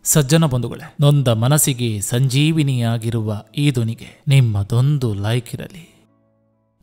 ಸಜ್ಜನ ಬಂಧುಗಳೇ, ನೊಂದ ಮನಸ್ಸಿಗೆ ಸಂಜೀವಿನಿಯಾಗಿರುವ ಈ ಧ್ವನಿಗೆ ನಿಮ್ಮದೊಂದು ಲೈಕ್ ಇರಲಿ.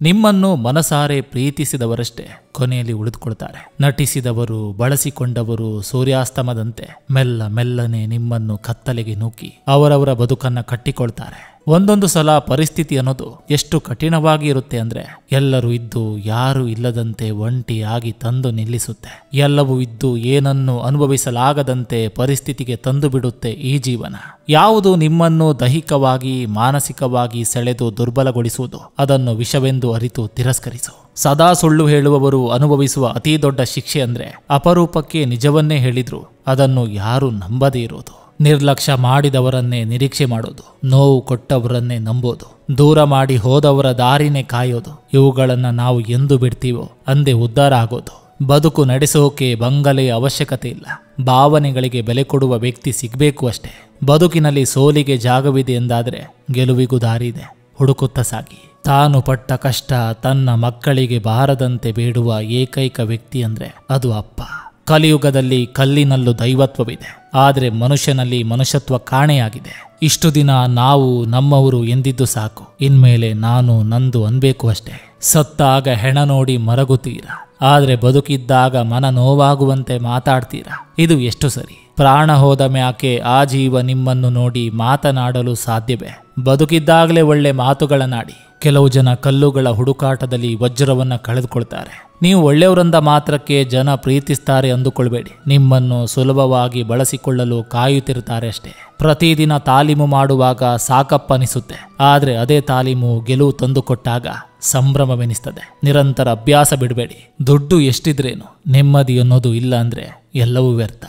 ನಿಮ್ಮನ್ನು ಮನಸಾರೆ ಪ್ರೀತಿಸಿದವರಷ್ಟೇ ಕೊನೆಯಲ್ಲಿ ಉಳಿದುಕೊಳ್ತಾರೆ. ನಟಿಸಿದವರು, ಬಳಸಿಕೊಂಡವರು ಸೂರ್ಯಾಸ್ತಮದಂತೆ ಮೆಲ್ಲ ಮೆಲ್ಲನೆ ನಿಮ್ಮನ್ನು ಕತ್ತಲೆಗೆ ನೂಕಿ ಅವರವರ ಬದುಕನ್ನ ಕಟ್ಟಿಕೊಳ್ತಾರೆ. ಒಂದೊಂದು ಸಲ ಪರಿಸ್ಥಿತಿ ಅನ್ನೋದು ಎಷ್ಟು ಕಠಿಣವಾಗಿ ಇರುತ್ತೆ ಅಂದ್ರೆ, ಎಲ್ಲರೂ ಇದ್ದು ಯಾರು ಇಲ್ಲದಂತೆ ಒಂಟಿಯಾಗಿ ತಂದು ನಿಲ್ಲಿಸುತ್ತೆ. ಎಲ್ಲವೂ ಇದ್ದು ಏನನ್ನು ಅನುಭವಿಸಲಾಗದಂತೆ ಪರಿಸ್ಥಿತಿಗೆ ತಂದು ಬಿಡುತ್ತೆ ಈ ಜೀವನ. ಯಾವುದು ನಿಮ್ಮನ್ನು ದೈಹಿಕವಾಗಿ ಮಾನಸಿಕವಾಗಿ ಸೆಳೆದು ದುರ್ಬಲಗೊಳಿಸುವುದು ಅದನ್ನು ವಿಷವೆಂದು ಅರಿತು ತಿರಸ್ಕರಿಸು. ಸದಾ ಸುಳ್ಳು ಹೇಳುವವರು ಅನುಭವಿಸುವ ಅತಿ ದೊಡ್ಡ ಶಿಕ್ಷೆ ಅಂದ್ರೆ, ಅಪರೂಪಕ್ಕೆ ನಿಜವನ್ನೇ ಹೇಳಿದ್ರು ಅದನ್ನು ಯಾರೂ ನಂಬದೇ ಇರೋದು. ನಿರ್ಲಕ್ಷ್ಯ ಮಾಡಿದವರನ್ನೇ ನಿರೀಕ್ಷೆ ಮಾಡೋದು, ನೋವು ಕೊಟ್ಟವರನ್ನೇ ನಂಬೋದು, ದೂರ ಮಾಡಿ ಹೋದವರ ದಾರಿನೇ ಕಾಯೋದು, ಇವುಗಳನ್ನ ನಾವು ಎಂದು ಬಿಡ್ತೀವೋ ಅಂದೇ ಉದ್ಧಾರ ಆಗೋದು. ಬದುಕು ನಡೆಸೋಕೆ ಬಂಗಲೆಯ ಅವಶ್ಯಕತೆ ಇಲ್ಲ, ಭಾವನೆಗಳಿಗೆ ಬೆಲೆ ಕೊಡುವ ವ್ಯಕ್ತಿ ಸಿಗಬೇಕು ಅಷ್ಟೇ. ಬದುಕಿನಲ್ಲಿ ಸೋಲಿಗೆ ಜಾಗವಿದೆ ಎಂದಾದ್ರೆ ಗೆಲುವಿಗೂ ದಾರಿ ಇದೆ, ಹುಡುಕುತ್ತಾ ಸಾಗಿ. ತಾನು ಪಟ್ಟ ಕಷ್ಟ ತನ್ನ ಮಕ್ಕಳಿಗೆ ಬಾರದಂತೆ ಬೇಡುವ ಏಕೈಕ ವ್ಯಕ್ತಿ ಅಂದ್ರೆ ಅದು ಅಪ್ಪ. ಕಲಿಯುಗದಲ್ಲಿ ಕಲ್ಲಿನಲ್ಲೂ ದೈವತ್ವವಿದೆ, ಆದರೆ ಮನುಷ್ಯನಲ್ಲಿ ಮನುಷ್ಯತ್ವ ಕಾಣೆಯಾಗಿದೆ. ಇಷ್ಟು ದಿನ ನಾವು ನಮ್ಮವರು ಎಂದಿದ್ದು ಸಾಕು, ಇನ್ಮೇಲೆ ನಾನು ನಂದು ಅನ್ಬೇಕು ಅಷ್ಟೇ. ಸತ್ತಾಗ ಹೆಣ ನೋಡಿ ಮರಗುತ್ತೀರಾ, ಆದರೆ ಬದುಕಿದ್ದಾಗ ಮನ ನೋವಾಗುವಂತೆ ಮಾತಾಡ್ತೀರಾ. ಇದು ಎಷ್ಟು ಸರಿ? ಪ್ರಾಣ ಹೋದ ಮ್ಯಾಕೆ ಆ ಜೀವ ನಿಮ್ಮನ್ನು ನೋಡಿ ಮಾತನಾಡಲು ಸಾಧ್ಯವೇ? ಬದುಕಿದ್ದಾಗಲೇ ಒಳ್ಳೆ ಮಾತುಗಳನ್ನಾಡಿ. ಕೆಲವು ಜನ ಕಲ್ಲುಗಳ ಹುಡುಕಾಟದಲ್ಲಿ ವಜ್ರವನ್ನ ಕಳೆದುಕೊಳ್ತಾರೆ. ನೀವು ಒಳ್ಳೆಯವರಂದ ಮಾತ್ರಕ್ಕೆ ಜನ ಪ್ರೀತಿಸ್ತಾರೆ ಅಂದುಕೊಳ್ಬೇಡಿ. ನಿಮ್ಮನ್ನು ಸುಲಭವಾಗಿ ಬಳಸಿಕೊಳ್ಳಲು ಕಾಯುತ್ತಿರುತ್ತಾರೆ ಅಷ್ಟೇ. ಪ್ರತಿದಿನ ತಾಲೀಮು ಮಾಡುವಾಗ ಸಾಕಪ್ಪನಿಸುತ್ತೆ, ಆದರೆ ಅದೇ ತಾಲೀಮು ಗೆಲುವು ತಂದುಕೊಟ್ಟಾಗ ಸಂಭ್ರಮವೆನಿಸ್ತದೆ. ನಿರಂತರ ಅಭ್ಯಾಸ ಬಿಡಬೇಡಿ. ದುಡ್ಡು ಎಷ್ಟಿದ್ರೇನು ನೆಮ್ಮದಿ ಅನ್ನೋದು ಇಲ್ಲ ಅಂದ್ರೆ ಎಲ್ಲವೂ ವ್ಯರ್ಥ.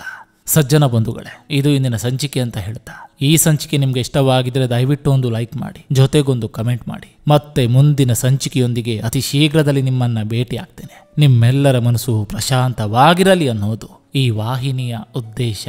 ಸಜ್ಜನ ಬಂಧುಗಳೇ, ಇದು ಇಂದಿನ ಸಂಚಿಕೆ ಅಂತ ಹೇಳ್ತಾ, ಈ ಸಂಚಿಕೆ ನಿಮ್ಗೆ ಇಷ್ಟವಾಗಿದ್ರೆ ದಯವಿಟ್ಟು ಒಂದು ಲೈಕ್ ಮಾಡಿ, ಜೊತೆಗೊಂದು ಕಮೆಂಟ್ ಮಾಡಿ. ಮತ್ತೆ ಮುಂದಿನ ಸಂಚಿಕೆಯೊಂದಿಗೆ ಅತಿ ಶೀಘ್ರದಲ್ಲಿ ನಿಮ್ಮನ್ನ ಭೇಟಿ ಆಗ್ತೇನೆ. ನಿಮ್ಮೆಲ್ಲರ ಮನಸ್ಸು ಪ್ರಶಾಂತವಾಗಿರಲಿ ಅನ್ನೋದು ಈ ವಾಹಿನಿಯ ಉದ್ದೇಶ.